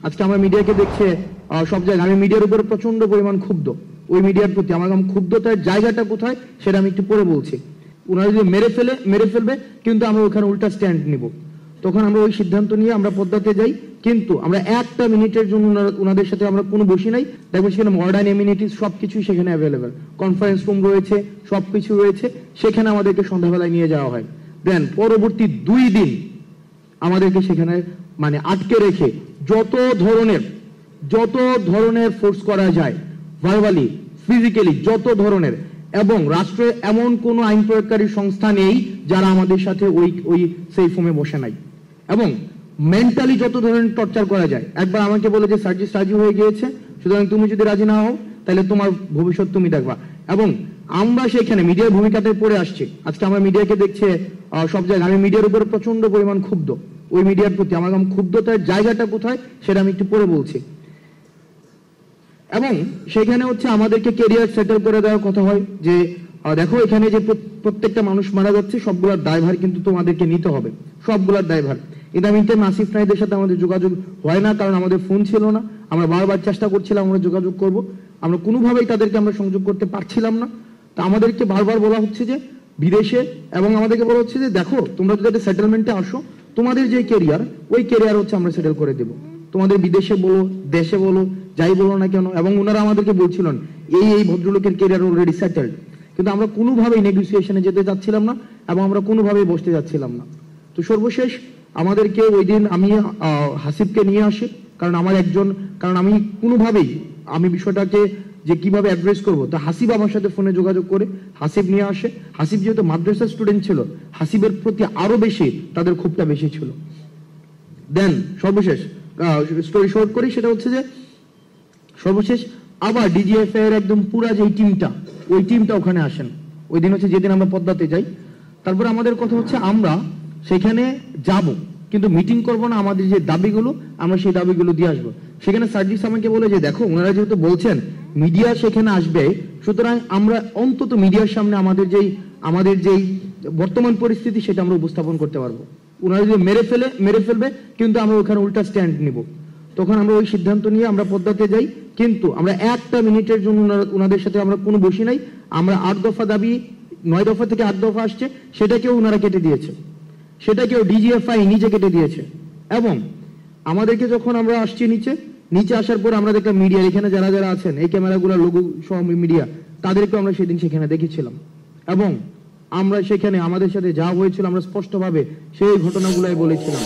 আজকে আমরা মিডিয়াকে দেখছে সব জায়গায়। আমি মিডিয়ার উপরে প্রচন্ড পরিমাণ ক্ষুব্ধ। ওই মিডিয়ার প্রতি আমার ক্ষুব্ধতার জায়গাটা কোথায় সেটা আমি একটু পরে বলছি। ওনারা যদি মেরে ফেলবে, কিন্তু আমরা ওখানে উল্টা স্ট্যান্ড নিব। তখন আমরা ওই সিদ্ধান্ত নিয়ে আমরা পদ্মাতে যাই, কিন্তু আমরা একটা মিনিটের জন্য ওনাদের সাথে আমরা কোনো বসি নাই। দেখবো সেখানে মডার্ন এমিনিটিস সবকিছুই সেখানে অ্যাভেলেবেল, কনফারেন্স রুম রয়েছে, সবকিছু রয়েছে। সেখানে আমাদেরকে সন্ধ্যাবেলায় নিয়ে যাওয়া হয়। দেন পরবর্তী 2 দিন আমাদেরকে সেখানে মানে আটকে রেখে যত ধরনের ফোর্স করা যায়, ভার্বালি, ফিজিক্যালি, যত ধরনের। এবং রাষ্ট্রে এমন কোন আইন প্রয়োগকারী সংস্থা নেই যারা আমাদের সাথে ওই সেফ হোমে বসে নাই। এবং মেন্টালি যত ধরনের টর্চার করা যায়। একবার আমাকে বলে যে সার্জিস রাজি হয়ে গিয়েছে, সুতরাং তুমি যদি রাজি না হও তাহলে তোমার ভবিষ্যৎ তুমি দেখবা। এবং আমরা সেখানে মিডিয়ার ভূমিকাতে পড়ে আসছি। আজকে আমরা মিডিয়াকে দেখছে সব জায়গায়। আমি মিডিয়ার উপরে প্রচন্ড পরিমাণ ক্ষুব্ধ। ওই মিডিয়ার প্রতি আমার ক্ষুব্ধতার জায়গাটা কোথায় সেটা আমি একটু পরে বলছি। এবং সেখানে হচ্ছে আমাদেরকে কেরিয়ার সেটেল করে দেওয়ার কথা হয় যে দেখো এখানে যে প্রত্যেকটা মানুষ মারা যাচ্ছে সবগুলোর দায়ভার কিন্তু তোমাদেরকে নিতে হবে, সবগুলোর দায়ভার। ইদানিংতে নাসিফ নাইদের সাথে আমাদের যোগাযোগ হয় না, কারণ আমাদের ফোন ছিল না। আমরা বারবার চেষ্টা করছিলাম আমরা যোগাযোগ করব, আমরা কোনোভাবেই তাদেরকে আমরা সংযোগ করতে পারছিলাম না। তা আমাদেরকে বারবার বলা হচ্ছে যে বিদেশে, এবং আমাদেরকে বলা হচ্ছে যে দেখো তোমরা যদি একটা সেটেলমেন্টে আসো, তোমাদের যে কেরিয়ার ওই কেরিয়ার হচ্ছে আমরা সেটেল করে দেবো, তোমাদের বিদেশে বলো দেশে বলো যাই বলো না কেন। এবং ওনারা আমাদেরকে বলছিলেন এই ভদ্রলোকের কেরিয়ার অলরেডি সেটেলড, কিন্তু আমরা কোনোভাবেই নেগোসিয়েশনে যেতে চাচ্ছিলাম না এবং আমরা কোনোভাবেই বসতে যাচ্ছিলাম না। তো সর্বশেষ আমাদেরকে ওই দিন আমি হাসিবকে নিয়ে আসি, কারণ আমি কোনোভাবেই আমি বিষয়টাকে যে কিভাবে অ্যাড্রেস করবো, তো হাসিব আমার সাথে ফোনে যোগাযোগ করে হাসিব নিয়ে আসে। হাসিব যেহেতু মাদ্রাসার স্টুডেন্ট ছিল, হাসিবের প্রতি আরো বেশি তাদের ক্ষোভটা বেশি ছিল। দেন সর্বশেষ স্টোরি শর্ট করি, সেটা হচ্ছে যে সর্বশেষ আবার ডিজিএফ এর একদম পুরা যে ওই টিমটা ওখানে আসেন। ওই দিন হচ্ছে যেদিন আমরা পদ্মাতে যাই। তারপর আমাদের কথা হচ্ছে আমরা সেখানে যাব, কিন্তু মিটিং করব না, আমাদের যে দাবিগুলো আমরা সেই দাবিগুলো দিয়ে আসবো। সেখানে সার্জিস আমাকে বলে যে দেখো ওনারা যেহেতু বলছেন মিডিয়া সেখানে আসবে, সুতরাং আমরা অন্তত মিডিয়ার সামনে আমাদের যেই বর্তমান পরিস্থিতি সেটা আমরা উপস্থাপন করতে পারবো। ওনারা যদি মেরে ফেলবে, কিন্তু আমরা ওখানে উল্টা স্ট্যান্ড নিব। তখন আমরা ওই সিদ্ধান্ত নিয়ে আমরা পদ্মাতে যাই, কিন্তু আমরা একটা মিনিটের জন্য ওনাদের সাথে আমরা কোনো বসি নাই। আমরা 8 দফা দাবি, 9 দফা থেকে 8 দফা আসছে, সেটাকেও ওনারা কেটে দিয়েছে, সেটাকেও ডিজিএফআই নিজে কেটে দিয়েছে। এবং আমাদেরকে যখন আমরা আসছি নিচে আসার পর আমরা দেখলাম মিডিয়া এখানে যারা আছেন, এই ক্যামেরাগুলো লোগো সহ মিডিয়া, তাদেরকে আমরা সেদিন সেখানে দেখেছিলাম। এবং আমরা সেখানে আমাদের সাথে যা হয়েছিল আমরা স্পষ্টভাবে সেই ঘটনাগুলাই বলেছিলাম।